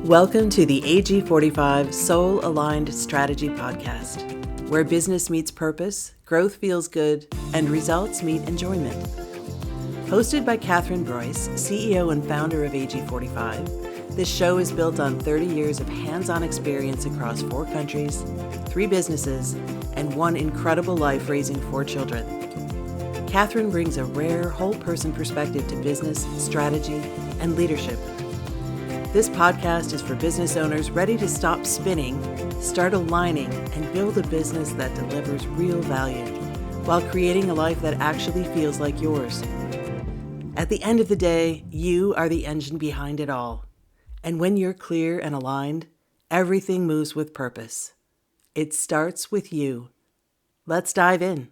Welcome to the AG45 Soul Aligned Strategy Podcast, where business meets purpose, growth feels good, and results meet enjoyment. Hosted by Katherine Breuss, CEO and founder of AG45, this show is built on 30 years of hands-on experience across 4 countries, 3 businesses, and 1 incredible life raising 4 children. Katherine brings a rare whole-person perspective to business, strategy, and leadership. This podcast is for business owners ready to stop spinning, start aligning, and build a business that delivers real value while creating a life that actually feels like yours. At the end of the day, you are the engine behind it all. And when you're clear and aligned, everything moves with purpose. It starts with you. Let's dive in.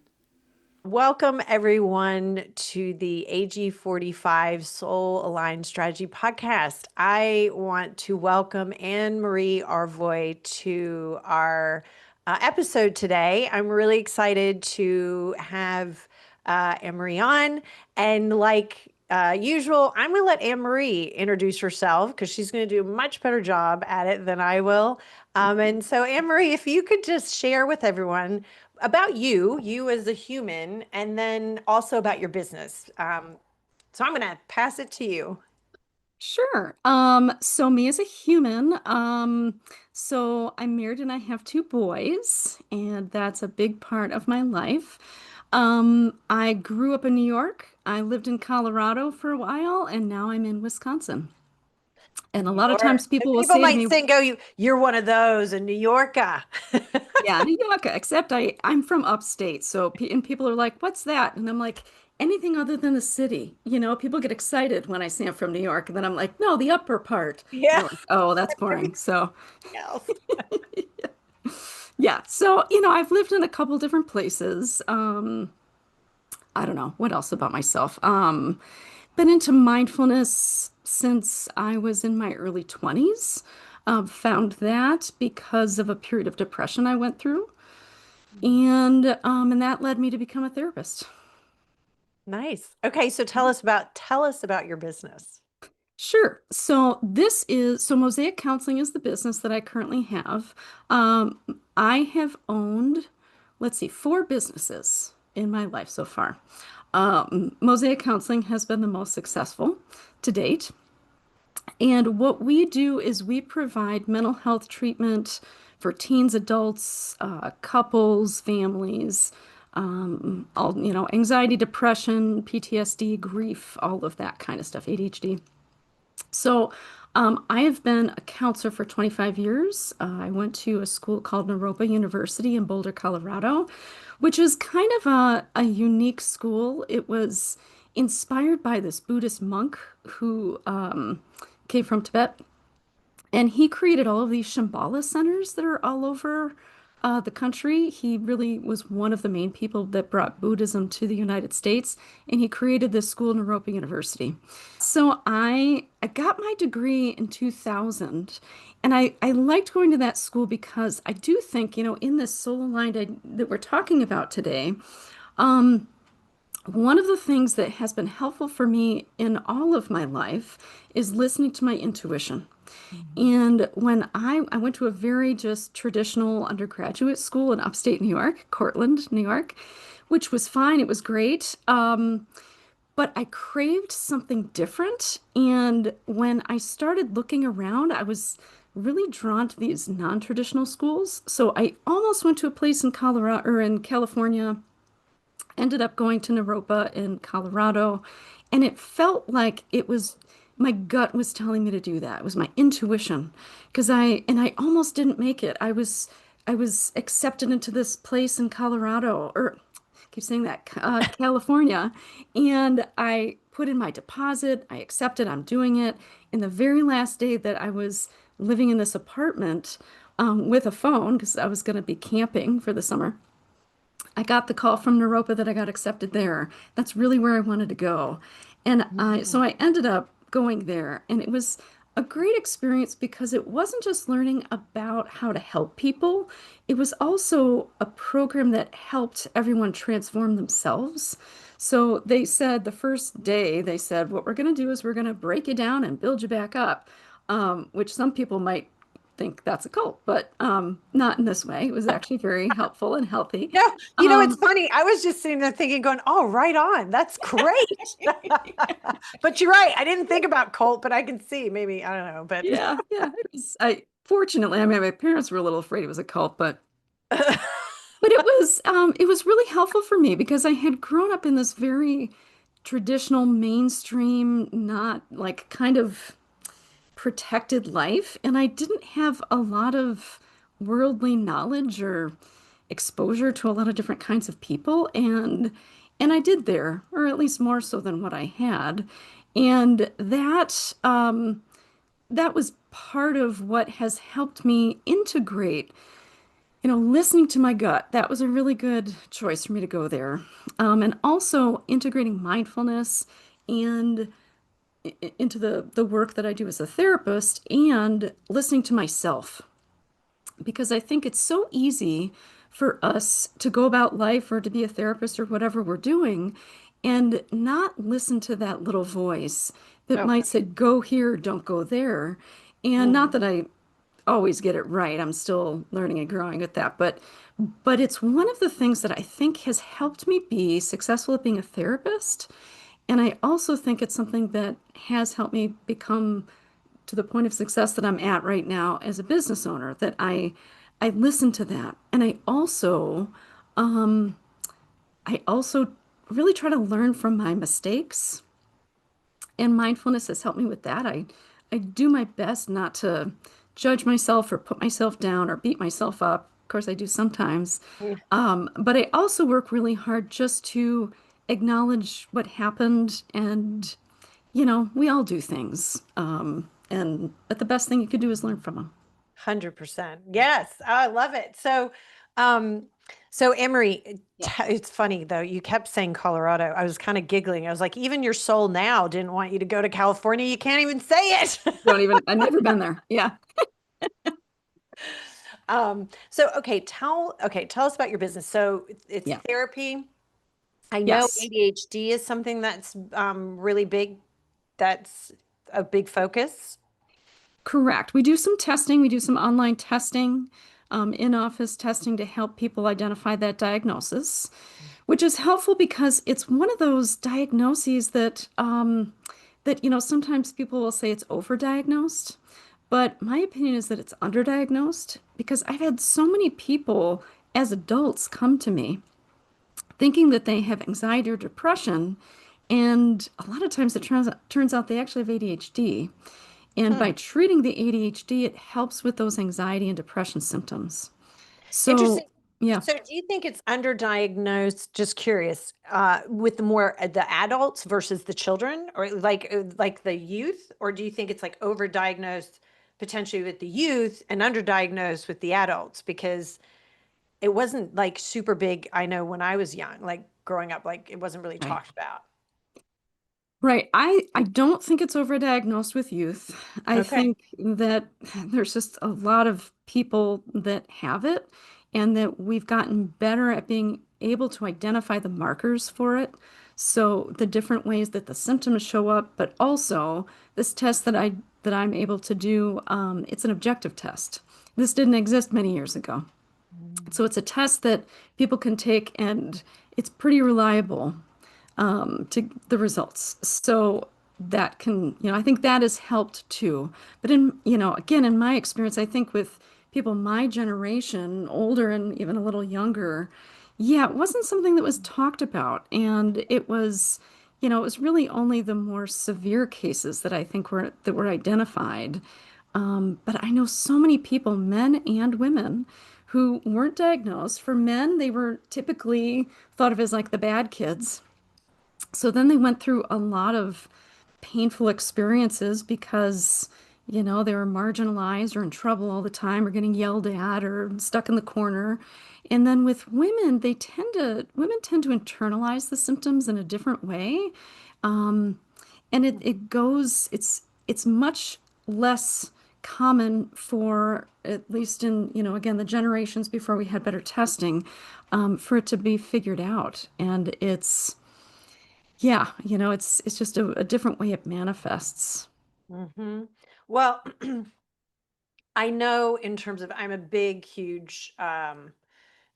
Welcome, everyone, to the AG45 Soul Aligned Strategy Podcast. I want to welcome Ann Marie Arvoy to our episode today. I'm really excited to have Ann Marie on. And like usual, I'm going to let Ann Marie introduce herself because she's going to do a much better job at it than I will. And so, Ann Marie, if you could just share with everyone about you as a human, and then also about your business. So I'm going to pass it to you. Sure. So me as a human, so I'm married and I have 2 boys, and that's a big part of my life. I grew up in New York. I lived in Colorado for a while, and now I'm in Wisconsin. And a lot of times people will People say to might me, think, "Oh, you're one of those, a New Yorker." yeah, New York, except I'm from upstate. So, and people are like, what's that? And I'm like, anything other than the city. You know, people get excited when I say I'm from New York. And then I'm like, no, the upper part. And Yeah. they're like, oh, that's boring. So, Else. yeah. So, I've lived in a couple different places. I don't know what else about myself. Been into mindfulness since I was in my early 20s. Found that because of a period of depression I went through. And that led me to become a therapist. Nice. Okay, so tell us about your business. Sure. So Mosaic Counseling is the business that I currently have. I have owned, let's see, 4 businesses in my life so far. Mosaic Counseling has been the most successful to date. And what we do is we provide mental health treatment for teens, adults, couples, families, anxiety, depression, PTSD, grief, all of that kind of stuff, ADHD. So, I have been a counselor for 25 years. I went to a school called Naropa University in Boulder, Colorado, which is kind of a unique school. It was inspired by this Buddhist monk who came from Tibet, and he created all of these Shambhala centers that are all over the country. He really was one of the main people that brought Buddhism to the United States, and he created this school, Naropa University. So I got my degree in 2000, and I liked going to that school because I do think, in this soul aligned that we're talking about today, one of the things that has been helpful for me in all of my life is listening to my intuition. And when I went to a very just traditional undergraduate school in upstate New York, Cortland, New York, which was fine. It was great. But I craved something different. And when I started looking around, I was really drawn to these non-traditional schools. So I almost went to a place in Colorado or in California, ended up going to Naropa in Colorado, and it felt like it was my gut was telling me to do that. It was my intuition because I almost didn't make it. I was accepted into this place in Colorado, or I keep saying that, California, and I put in my deposit. I accepted. I'm doing it. And the very last day that I was living in this apartment with a phone because I was going to be camping for the summer, I got the call from Naropa that I got accepted there. That's really where I wanted to go. So I ended up going there, and it was a great experience because it wasn't just learning about how to help people. It was also a program that helped everyone transform themselves. So they said the first day, they said, what we're going to do is we're going to break you down and build you back up. which some people might think that's a cult, but not in this way. It was actually very helpful and healthy. No, it's Um, funny. I was just sitting there thinking, going, "Oh, right on. That's great." But you're right. I didn't think about cult, but I can see maybe, I don't know, but yeah, yeah. I fortunately, I mean, my parents were a little afraid it was a cult, but it was really helpful for me because I had grown up in this very traditional mainstream, not like kind of protected life, and I didn't have a lot of worldly knowledge or exposure to a lot of different kinds of people, and I did there, or at least more so than what I had. And that was part of what has helped me integrate, listening to my gut. That was a really good choice for me to go there. And also integrating mindfulness and into the work that I do as a therapist and listening to myself. Because I think it's so easy for us to go about life or to be a therapist or whatever we're doing and not listen to that little voice that oh, might say, go here, don't go there. And not mhm. that I always get it right. I'm still learning and growing at that. But it's one of the things that I think has helped me be successful at being a therapist. And I also think it's something that has helped me become to the point of success that I'm at right now as a business owner, that I listen to that. And um I also really try to learn from my mistakes. And mindfulness has helped me with that. I do my best not to judge myself or put myself down or beat myself up. Of course, I do sometimes. But I also work really hard just to acknowledge what happened. And, we all do things. But the best thing you could do is learn from them. 100%. Yes, I love it. Um, so Emery, Yeah. it's funny though. You kept saying Colorado. I was kind of giggling. I was like, even your soul now didn't want you to go to California. You can't even say it. I've never been there. Yeah. So okay, tell us about your business. So it's Yeah. therapy. I know Yes. ADHD is something that's really big. That's a big focus. Correct. We do some testing. We do some online testing, in-office testing to help people identify that diagnosis, which is helpful because it's one of those diagnoses that sometimes people will say it's overdiagnosed. But my opinion is that it's underdiagnosed because I've had so many people as adults come to me thinking that they have anxiety or depression, and a lot of times it turns out they actually have ADHD. And by Hmm. treating the ADHD, it helps with those anxiety and depression symptoms. So, Interesting. yeah, So do you think it's underdiagnosed, just curious, with the more the adults versus the children or like the youth, or do you think it's like overdiagnosed potentially with the youth and underdiagnosed with the adults? Because it wasn't like super big, I know when I was young, like growing up, like it wasn't really right. talked about. Right. I don't think it's overdiagnosed with youth. I Okay. think that there's just a lot of people that have it, and that we've gotten better at being able to identify the markers for it. So the different ways that the symptoms show up, but also this test that I'm able to do, it's an objective test. This didn't exist many years ago. So it's a test that people can take, and it's pretty reliable to the results. So that can, I think that has helped too. But again, in my experience, I think with people my generation, older and even a little younger, yeah, it wasn't something that was talked about. And it was really only the more severe cases that I think were identified. But I know so many people, men and women, who weren't diagnosed. For men, they were typically thought of as like the bad kids. So then they went through a lot of painful experiences because, they were marginalized or in trouble all the time or getting yelled at or stuck in the corner. And then with women, women tend to internalize the symptoms in a different way. Um, and it's much less common for, at least in, again, the generations before we had better testing, for it to be figured out. And yeah, it's just a different way it manifests. Hmm. Well, I know in terms of, I'm a big, huge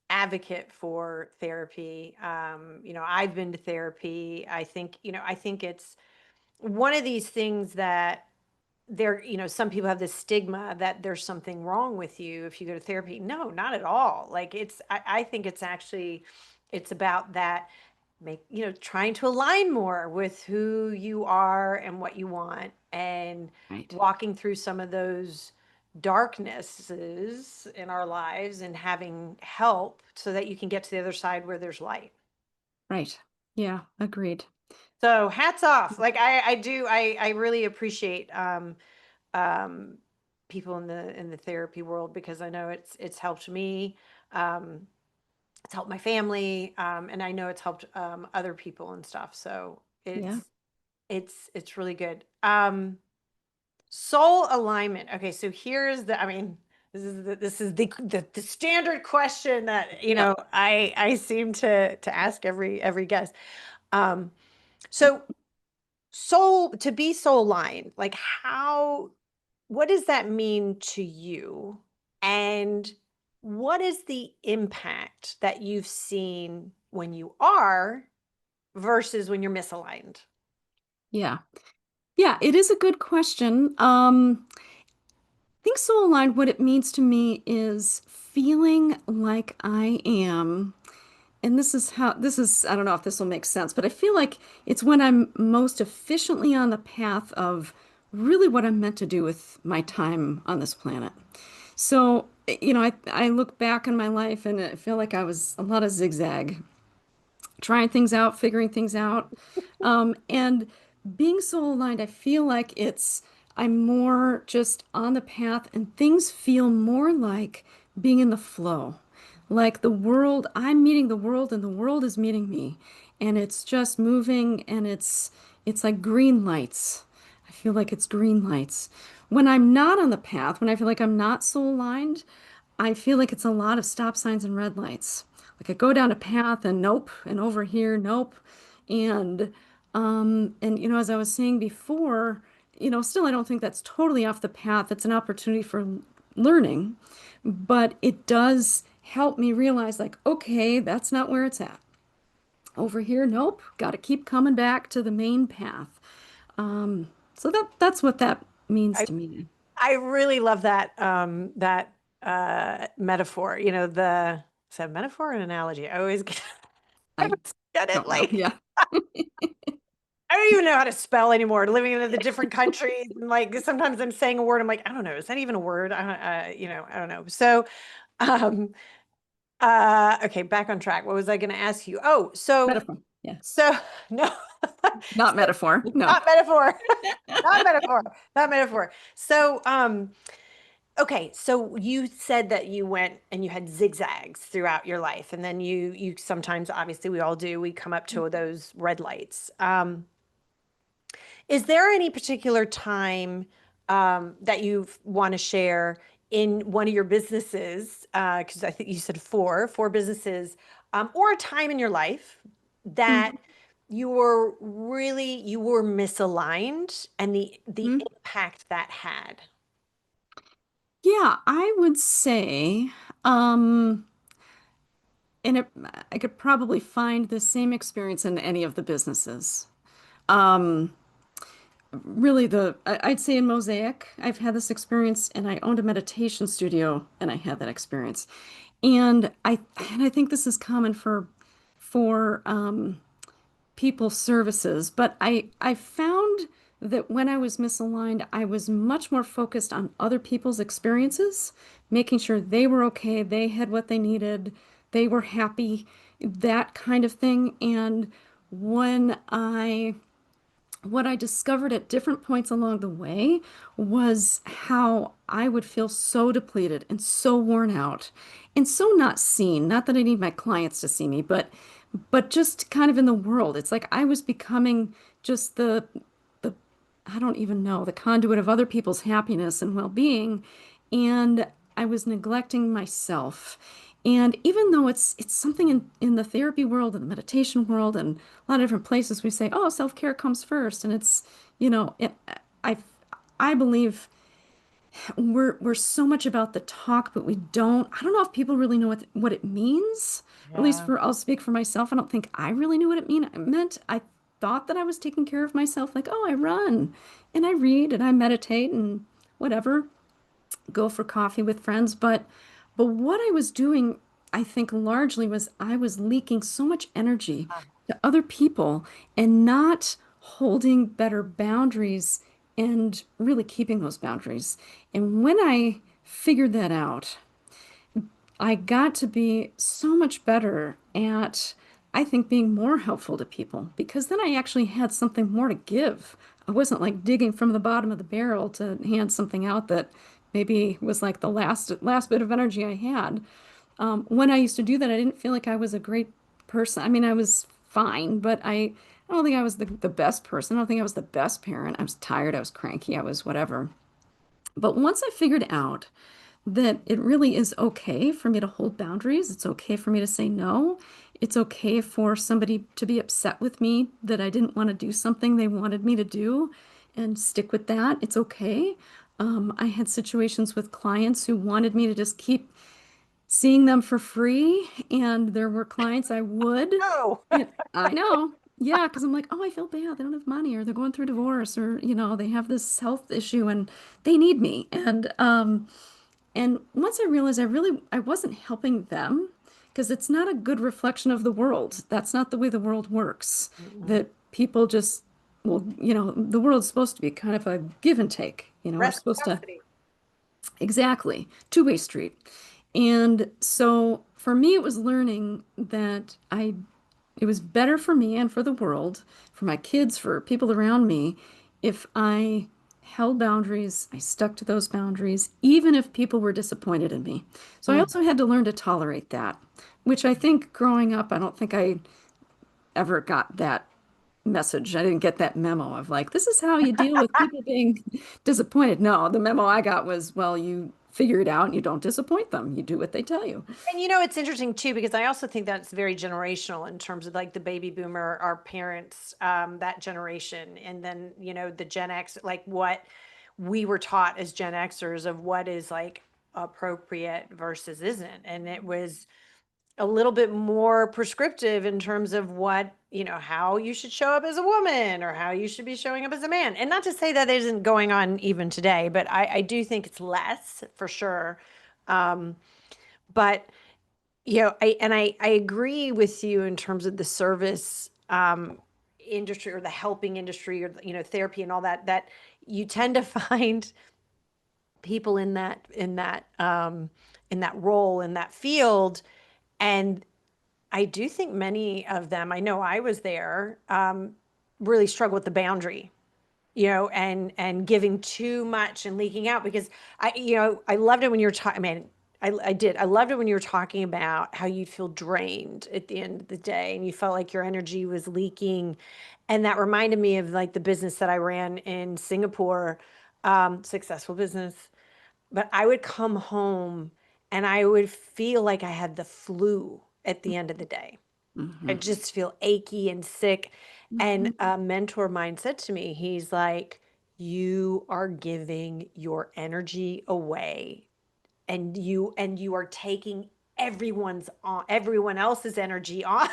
advocate for therapy. I've been to therapy. I think it's one of these things that some people have this stigma that there's something wrong with you if you go to therapy. No, not at all. Like I think it's actually, it's about that, trying to align more with who you are and what you want, and Right. walking through some of those darknesses in our lives and having help so that you can get to the other side where there's light. Right. Yeah, agreed. So hats off. Like I really appreciate um, people in the therapy world, because I know it's helped me. Um, it's helped my family, and I know it's helped other people and stuff. So Yeah. it's really good. Soul alignment. Okay, so here's the. I mean, this is the standard question that Yep. I seem to ask every guest. Um, so soul, to be soul aligned, like how, what does that mean to you? And what is the impact that you've seen when you are versus when you're misaligned? Yeah. Yeah, it is a good question. I think soul aligned, what it means to me is feeling like I am, and I don't know if this will make sense, but I feel like it's when I'm most efficiently on the path of really what I'm meant to do with my time on this planet. So, I look back on my life and I feel like I was a lot of zigzag, trying things out, figuring things out. And being soul aligned, I feel like I'm more just on the path and things feel more like being in the flow. Like I'm meeting the world and the world is meeting me. And it's just moving and it's like green lights. I feel like it's green lights. When I'm not on the path, when I feel like I'm not soul aligned, I feel like it's a lot of stop signs and red lights. Like I go down a path and nope, and over here, nope. And as I was saying before, still I don't think that's totally off the path. It's an opportunity for learning, but it does help me realize like, okay, that's not where it's at. Over here, nope, got to keep coming back to the main path. So that's what that means I to me. I really love that metaphor. Is that a metaphor or an analogy? I always I I always get it don't know. like Yeah. I don't even know how to spell anymore. Living in the different countries, and like sometimes I'm saying a word, I'm like, I don't know, is that even a word? I don't know. So, um, okay, back on track. What was I going to ask you? Oh, Metaphor. Yeah. so no, Not so, metaphor. No. not metaphor, not metaphor, not metaphor. So, okay, so you said that you went and you had zigzags throughout your life, and then you sometimes, obviously, we all do. We come up to those red lights. Is there any particular time that you want to share in one of your businesses? Because I think you said four businesses, or a time in your life that Mhm. you were misaligned, and the Mhm. impact that had. Yeah, I would say, um, and I could probably find the same experience in any of the businesses. Um, Really, I'd say in Mosaic, I've had this experience, and I owned a meditation studio, and I had that experience, and I think this is common for people services, but I found that when I was misaligned, I was much more focused on other people's experiences, making sure they were okay, they had what they needed, they were happy, that kind of thing. And when I what I discovered at different points along the way was how I would feel so depleted and so worn out and so not seen. Not that I need my clients to see me, but just kind of in the world. It's like I was becoming just the I don't even know, the conduit of other people's happiness and well-being, and I was neglecting myself. And even though it's something in the therapy world and the meditation world and a lot of different places we say, oh, self-care comes first. And it's, you know, it, I, I believe we're so much about the talk, but I don't know if people really know what it means. At least Yeah. I'll speak for myself. I don't think I really knew what it meant. I thought that I was taking care of myself, like, oh, I run and I read and I meditate and whatever, go for coffee with friends. But what I was doing, I think largely was I was leaking so much energy to other people and not holding better boundaries and really keeping those boundaries. And when I figured that out, I got to be so much better at, I think, being more helpful to people because then I actually had something more to give. I wasn't like digging from the bottom of the barrel to hand something out that maybe was like the last bit of energy I had. When I used to do that, I didn't feel like I was a great person. I mean, I was fine, but I don't think I was the best person. I don't think I was the best parent. I was tired, I was cranky, I was whatever. But once I figured out that it really is okay for me to hold boundaries. It's okay for me to say no. It's okay for somebody to be upset with me that I didn't want to do something they wanted me to do and stick with that. It's okay. I had situations with clients who wanted me to just keep seeing them for free, and there were clients I would. Oh, And I know. Yeah, because I'm like, oh, I feel bad. They don't have money, or they're going through divorce, or they have this health issue and they need me. And once I realized I wasn't helping them because it's not a good reflection of the world. That's not the way the world works. mm-mm. That people just, well, the world's supposed to be kind of a give and take. We're supposed to, Reciprocity. exactly, two-way street. And so for me, it was learning that it was better for me and for the world, for my kids, for people around me, if I held boundaries, I stuck to those boundaries, even if people were disappointed in me. So I Mm. also had to learn to tolerate that, which I think growing up, I don't think I ever got that message. I didn't get that memo of like, this is how you deal with people being disappointed. No, the memo I got was, well, you figure it out and you don't disappoint them. You do what they tell you. And it's interesting too, because I also think that's very generational in terms of like the baby boomer, our parents, that generation, and then, the Gen X, like what we were taught as Gen Xers of what is like appropriate versus isn't. And it was a little bit more prescriptive in terms of what, how you should show up as a woman or how you should be showing up as a man. And not to say that isn't going on even today, but I do think it's less for sure. Um, but I agree with you in terms of the service industry or the helping industry or therapy and all that, that you tend to find people in that role, in that field. And I do think many of them, I know I was there, really struggle with the boundary, and giving too much and leaking out, because I loved it when you were talking, man, I did. I loved it when you were talking about how you'd feel drained at the end of the day and you felt like your energy was leaking. And that reminded me of like the business that I ran in Singapore, successful business. But I would come home and I would feel like I had the flu at the end of the day. I Mhm. just feel achy and sick. And Mhm. a mentor of mine said to me, he's like, you are giving your energy away, and you are taking everyone else's energy on.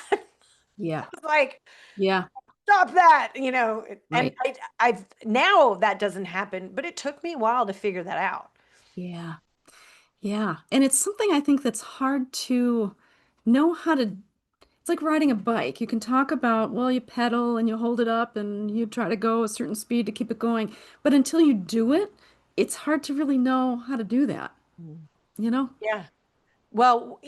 Yeah. It's like, Yeah. stop that, and Right. I've now that doesn't happen, but it took me a while to figure that out. Yeah. Yeah. And it's something I think that's hard to know how to. It's like riding a bike. You can talk about, well, you pedal and you hold it up and you try to go a certain speed to keep it going. But until you do it, it's hard to really know how to do that, Mm. you know? Yeah. Well,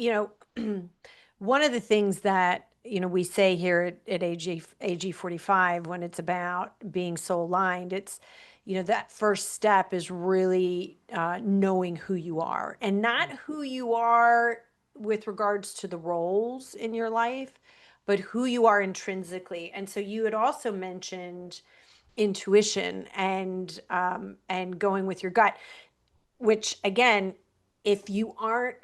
one of the things that, we say here at AG 45, when it's about being soul aligned, it's, that first step is really knowing who you are, and not who you are with regards to the roles in your life, but who you are intrinsically. And so you had also mentioned intuition and going with your gut, which again, if you aren't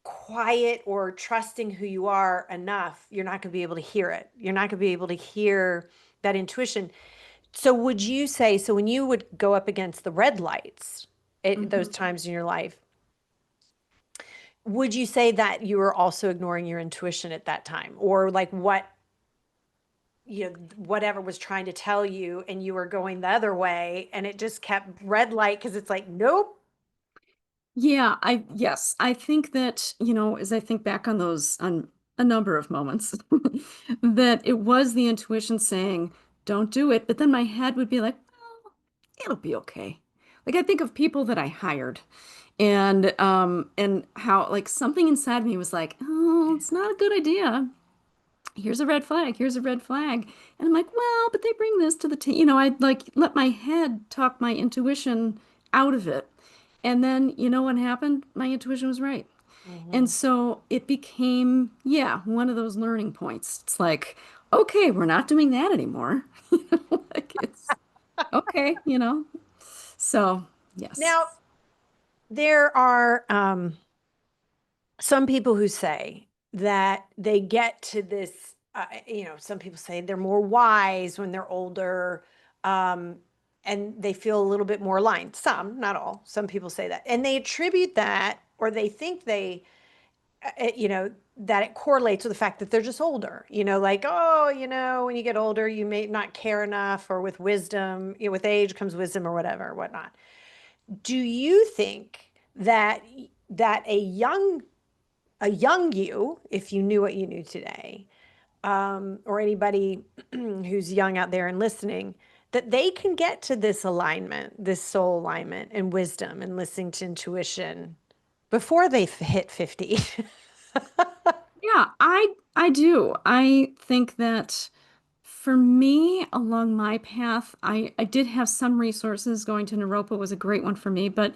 quiet or trusting who you are enough, you're not going to be able to hear it. You're not going to be able to hear that intuition. So would you say, so when you would go up against the red lights, at those times in your life. Would you say that you were also ignoring your intuition at that time, or like what, whatever was trying to tell you and you were going the other way and it just kept red light because it's like, nope. Yeah, yes, I think that, as I think back on those, on a number of moments, that it was the intuition saying, don't do it. But then my head would be like, well, it'll be okay. Like I think of people that I hired and how like something inside me was like, oh, it's not a good idea. Here's a red flag. Here's a red flag. And I'm like, well, but they bring this to the team. I'd like let my head talk my intuition out of it. And then, what happened? My intuition was right. And Mhm. so it became, yeah, one of those learning points. It's like, okay, we're not doing that anymore. Like it's okay, So, yes. Now, there are some people who say that they get to this, some people say they're more wise when they're older, um, and they feel a little bit more aligned. Some, not all, some people say that. And they attribute that, or they think that it correlates with the fact that they're just older, like, oh, when you get older, you may not care enough, or with wisdom, with age comes wisdom or whatever, whatnot. Do you think that a young you, if you knew what you knew today, or anybody who's young out there and listening, that they can get to this alignment, this soul alignment and wisdom and listening to intuition before they hit 50? Yeah, I do. I think that for me, along my path, I did have some resources. Going to Naropa was a great one for me, but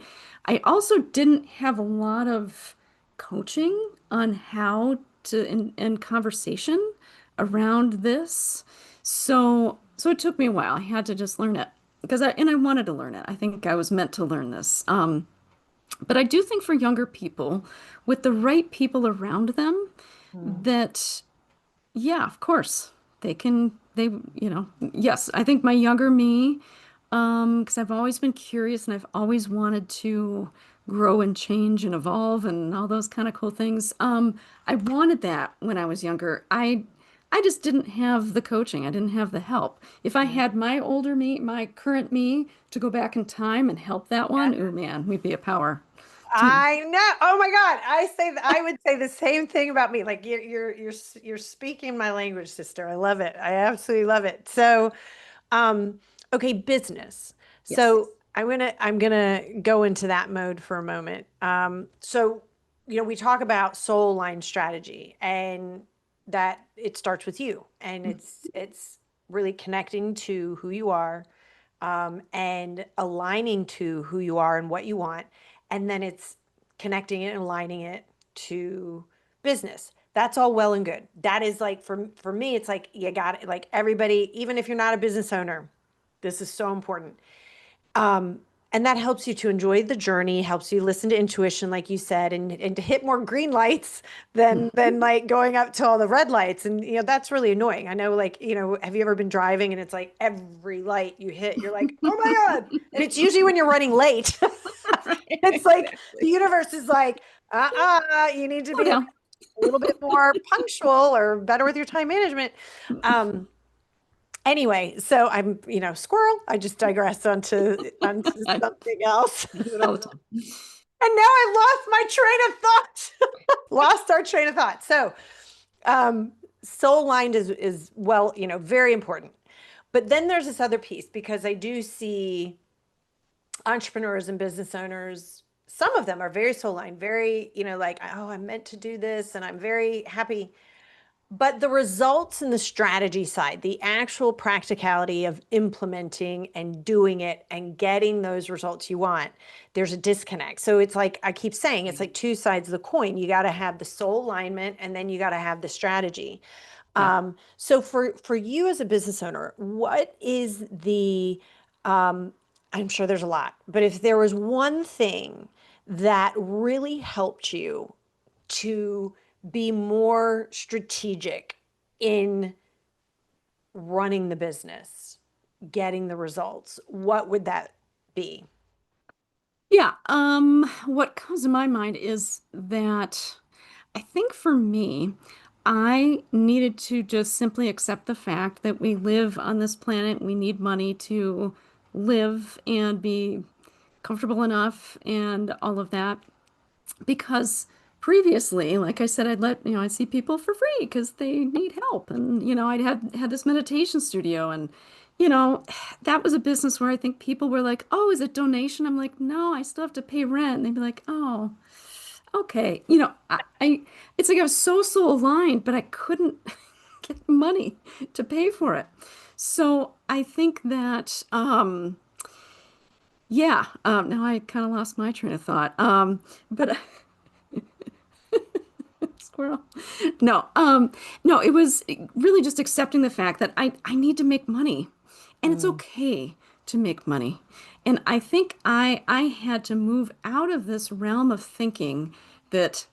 I also didn't have a lot of coaching on how to and conversation around this. So it took me a while. I had to just learn it because I wanted to learn it. I think I was meant to learn this. But I do think for younger people, with the right people around them, Hmm. that yeah, of course. Yes, I think my younger me, because I've always been curious and I've always wanted to grow and change and evolve and all those kind of cool things. I wanted that when I was younger. I just didn't have the coaching. I didn't have the help. If I Yeah. had my older me, my current me to go back in time and help that one, oh man, we'd be a power team. I know. Oh my God. I would say the same thing about me. Like you're speaking my language, sister. I love it. I absolutely love it. So, um, okay, business. Yes. So I'm gonna go into that mode for a moment. So, we talk about soul line strategy and that it starts with you, and it's really connecting to who you are, and aligning to who you are and what you want. And then it's connecting it and aligning it to business. That's all well and good. That is like, for me, it's like you got it. Like everybody, even if you're not a business owner, this is so important. Um, and that helps you to enjoy the journey, helps you listen to intuition, like you said, and to hit more green lights than like going up to all the red lights. And that's really annoying. I know, like, have you ever been driving and it's like every light you hit, you're like, oh my God. And it's usually when you're running late. Right, It's like the exactly. universe is like, you need to Oh, be a yeah. little bit more punctual or better with your time management. Anyway, so I'm, squirrel. I just digressed onto I something else. do it all the time. And now I lost my train of thought. Lost our train of thought. So, soul aligned is well, very important. But then there's this other piece, because I do see entrepreneurs and business owners. Some of them are very soul aligned, very, like, oh, I'm meant to do this and I'm very happy. But the results and the strategy side, the actual practicality of implementing and doing it and getting those results you want, there's a disconnect. So it's like I keep saying, it's like two sides of the coin. You got to have the soul alignment, and then you got to have the strategy. Yeah. So for you as a business owner, what is the I'm sure there's a lot, but if there was one thing that really helped you to be more strategic in running the business, getting the results, what would that be? Yeah, what comes to my mind is that I think for me, I needed to just simply accept the fact that we live on this planet. We need money to live and be comfortable enough and all of that. Because previously, like I said, I'd see people for free because they need help. And, I'd had this meditation studio and, you know, that was a business where I think people were like, "Oh, is it donation?" I'm like, "No, I still have to pay rent." And they'd be like, "Oh, okay." It's like I was so aligned, but I couldn't get money to pay for it. So I think that, yeah, now I kind of lost my train of thought. But Squirrel. No, no, it was really just accepting the fact that I need to make money and it's Mm. okay to make money. And I think I had to move out of this realm of thinking that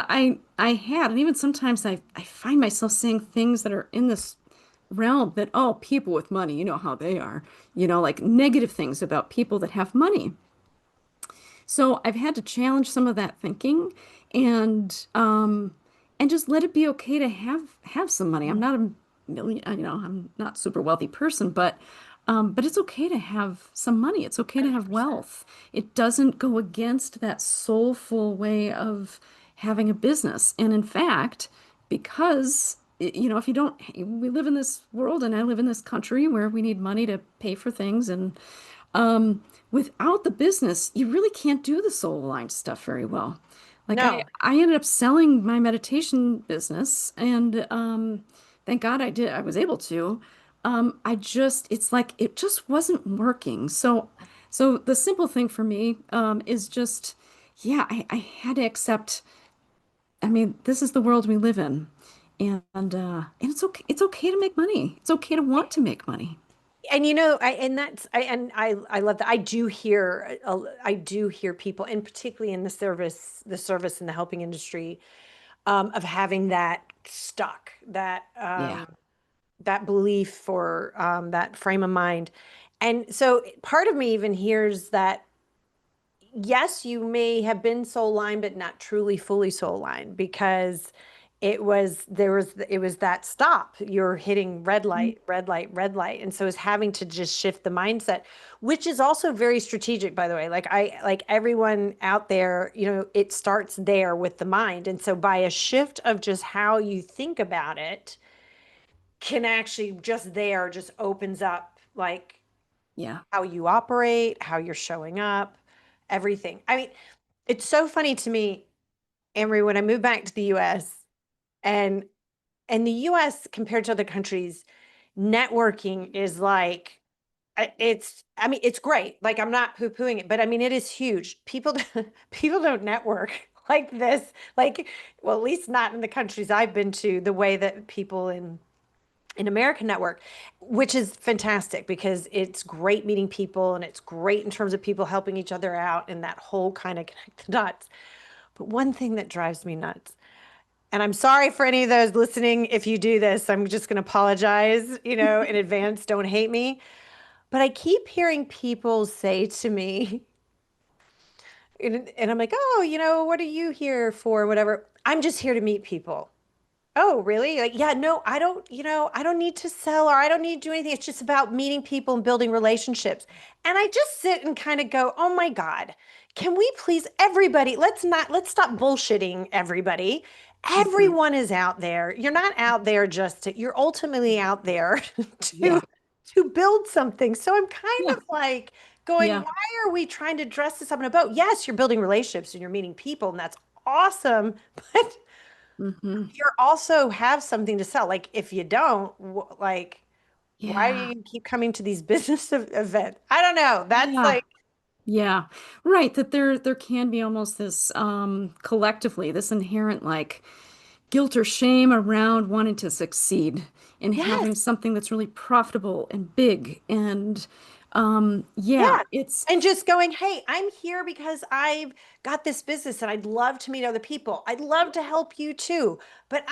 I had, and even sometimes I find myself saying things that are in this realm that, oh, people with money, you know how they are, like negative things about people that have money. So I've had to challenge some of that thinking and and just let it be okay to have some money. I'm not a million, I'm not super wealthy person, but it's okay to have some money. It's okay to have 100%. wealth. It doesn't go against that soulful way of having a business. And in fact, because if you don't, we live in this world and I live in this country where we need money to pay for things and without the business, you really can't do the soul aligned stuff very well. Like No, I ended up selling my meditation business and thank God I did. I was able to. It's like it just wasn't working. So the simple thing for me is just, yeah, I had to accept. I mean, this is the world we live in, and it's okay. It's okay to make money. It's okay to want to make money. and I love that. I do hear people, and particularly in the service and the helping industry, of having that stuck, Yeah. that belief or that frame of mind. And so part of me even hears that yes, you may have been soul aligned, but not truly fully soul aligned because it was that stop. You're hitting red light, red light, red light. And so it's having to just shift the mindset, which is also very strategic, by the way. Like everyone out there, it starts there with the mind. And so by a shift of just how you think about it, can actually just opens up like Yeah. how you operate, how you're showing up, everything. I mean, it's so funny to me, Amory, when I moved back to the US and the US compared to other countries, networking is like I mean, it's great. Like I'm not poo-pooing it, but I mean it is huge. People don't network like this. Like, well, at least not in the countries I've been to, the way that people in American network, which is fantastic because it's great meeting people and it's great in terms of people helping each other out and that whole kind of connect the dots. But one thing that drives me nuts, and I'm sorry for any of those listening if you do this, I'm just going to apologize, in advance. Don't hate me. But I keep hearing people say to me, and I'm like, oh, what are you here for? Whatever. I'm just here to meet people. Oh, really? Like, yeah, no, I don't need to sell or I don't need to do anything. It's just about meeting people and building relationships. And I just sit and kind of go, oh my God, can we please, everybody, let's stop bullshitting everybody. Hmm. Everyone is out there. You're not out there you're ultimately out there to Yeah. build something. So I'm kind Yeah. of like going, Yeah. why are we trying to dress this up in a boat? Yes, you're building relationships and you're meeting people, and that's awesome. But Hmm. you also have something to sell. Like if you don't, like why do Yeah. you keep coming to these business events? I don't know. That's Yeah. like Yeah. Right. That there can be almost this collectively, this inherent like guilt or shame around wanting to succeed and having yes, something that's really profitable and big. And Yeah, Yeah. it's And just going, hey, I'm here because I've got this business and I'd love to meet other people. I'd love to help you too. But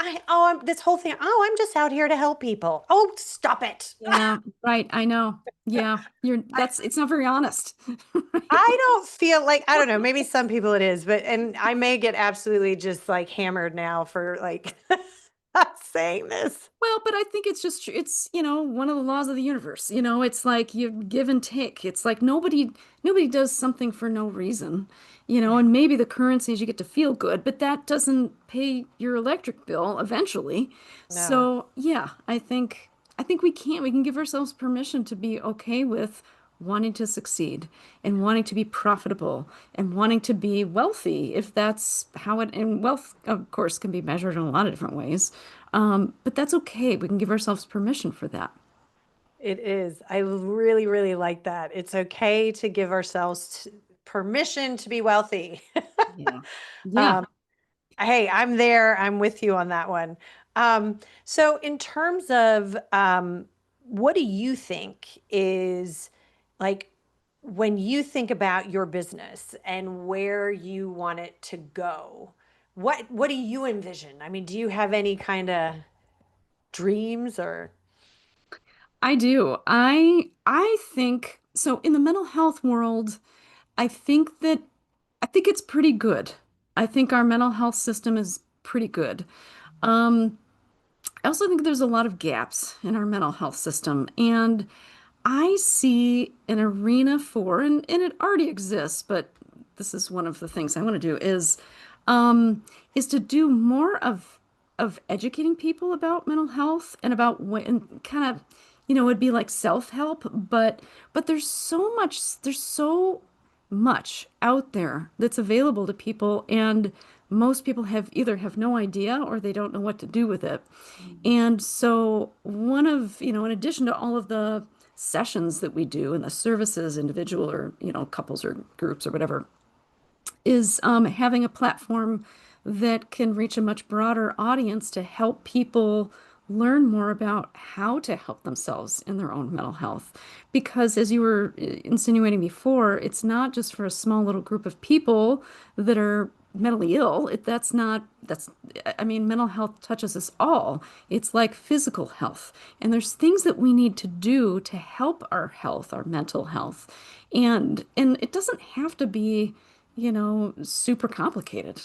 this whole thing, I'm just out here to help people. Oh, stop it. yeah, right. I know. Yeah, it's not very honest. I Right? don't feel like, I don't know, maybe some people it is, and I may get absolutely just like hammered now for like saying this. Well, but I think it's just it's, one of the laws of the universe. It's like you give and take. It's like nobody does something for no reason. Yeah. And maybe the currency is you get to feel good, but that doesn't pay your electric bill eventually. No. So, yeah, I think we can give ourselves permission to be okay with wanting to succeed and wanting to be profitable and wanting to be wealthy if that's how it and wealth of course can be measured in a lot of different ways. But that's okay. We can give ourselves permission for that. It is. I really, really like that. It's okay to give ourselves permission to be wealthy. Yeah. Yeah. Um, hey, I'm there. I'm with you on that one. So, in terms of what do you think is like when you think about your business and where you want it to go? What do you envision? I mean, do you have any kind of dreams or? I do. I think so in the mental health world, I think that I think it's pretty good. I think our mental health system is pretty good. Um, I also think there's a lot of gaps in our mental health system, and I see an arena for, and it already exists, but this is one of the things I want to do is to do more of educating people about mental health and about when kind of, it'd be like self-help, but there's so much out there that's available to people, and most people have no idea or they don't know what to do with it. And so in addition to all of the sessions that we do and the services, individual or, couples or groups or whatever, is having a platform that can reach a much broader audience to help people learn more about how to help themselves in their own mental health. Because as you were insinuating before, it's not just for a small little group of people that are mentally ill. I mean, mental health touches us all. It's like physical health. And there's things that we need to do to help our health, our mental health. And it doesn't have to be super complicated.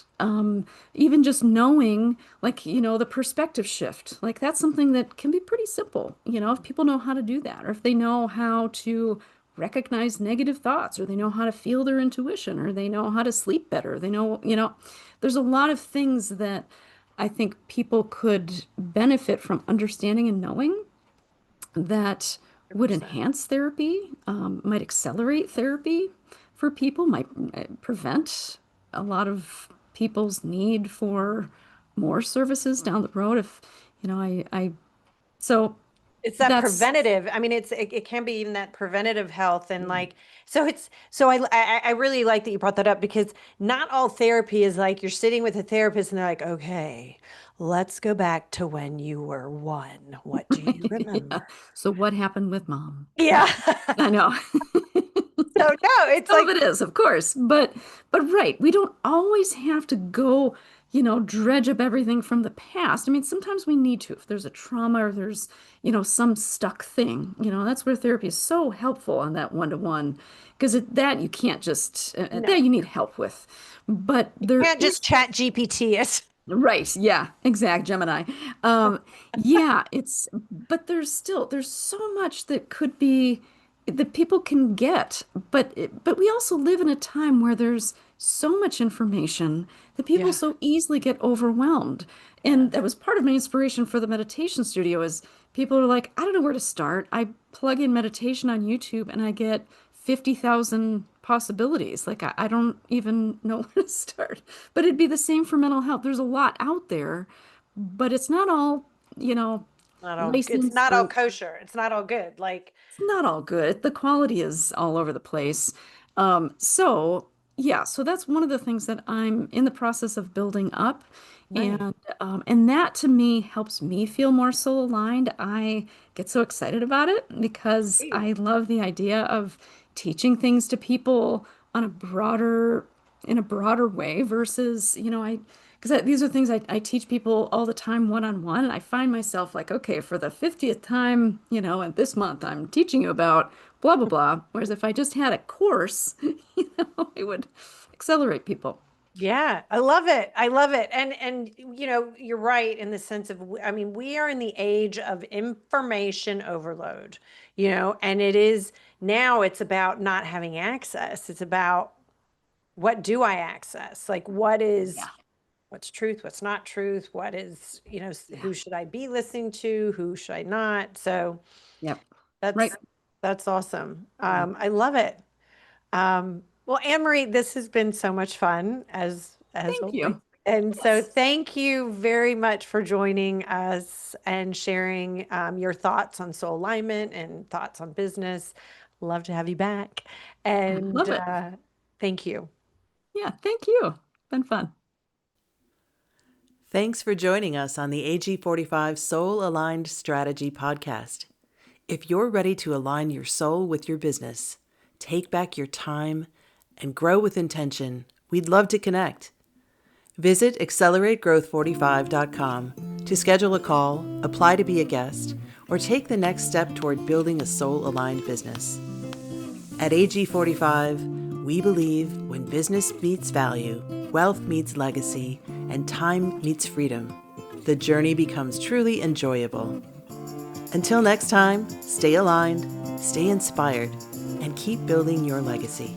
Even just knowing, like, the perspective shift, like that's something that can be pretty simple, if people know how to do that, or if they know how to recognize negative thoughts, or they know how to feel their intuition, or they know how to sleep better. There's a lot of things that I think people could benefit from understanding and knowing that would 100%. enhance therapy, might accelerate therapy for people, might prevent a lot of people's need for more services down the road. If, so It's that that's, preventative. I mean, it can be even that preventative health and like so I really like that you brought that up because not all therapy is like you're sitting with a therapist and they're like, okay, let's go back to when you were one. What do you yeah. remember? So what happened with mom? Yeah. Yeah, I know. So no, it's Some of like it is, of course, but right, we don't always have to go, dredge up everything from the past. I mean, sometimes we need to if there's a trauma or there's, some stuck thing. That's where therapy is so helpful on that one-to-one because that you can't just that no, you need help with. But there can't just is chat GPT it. right, yeah, exact Gemini. Yeah, but there's so much that could be that people can get, but we also live in a time where there's so much information that people Yeah. so easily get overwhelmed. And Yes. that was part of my inspiration for the meditation studio is people are like, I don't know where to start. I plug in meditation on YouTube and I get 50,000 possibilities. Like I don't even know where to start. But it'd be the same for mental health. There's a lot out there, but it's not all, you know, It's licensed not all or kosher. It's not all good. Like, it's not all good. The quality is all over the place. So Yeah, so that's one of the things that I'm in the process of building up, Nice. and that to me helps me feel more soul aligned. I get so excited about it because Great. I love the idea of teaching things to people on a broader, in a broader way versus, because these are things I teach people all the time one on one, and I find myself like, okay, for the 50th time, and this month I'm teaching you about blah blah blah. Whereas if I just had a course, it would accelerate people. Yeah, I love it. I love it. And you're right in the sense of I mean, we are in the age of information overload, and it is now it's about not having access. It's about what do I access? Like Yeah, what's truth, what's not truth, what is, yeah, who should I be listening to, who should I not? So yep, right. that's that's awesome. Yeah. I love it. Well, Anne Marie, this has been so much fun as Thank always. you. And so Yes. thank you very much for joining us and sharing your thoughts on soul alignment and thoughts on business. Love to have you back. I And love it. thank you. Yeah, thank you. Been fun. Thanks for joining us on the AG45 Soul Aligned Strategy podcast. If you're ready to align your soul with your business, take back your time, and grow with intention, we'd love to connect. Visit accelerategrowth45.com to schedule a call, apply to be a guest, or take the next step toward building a soul-aligned business. At AG45, we believe when business meets value, wealth meets legacy, and time meets freedom, the journey becomes truly enjoyable. Until next time, stay aligned, stay inspired, and keep building your legacy.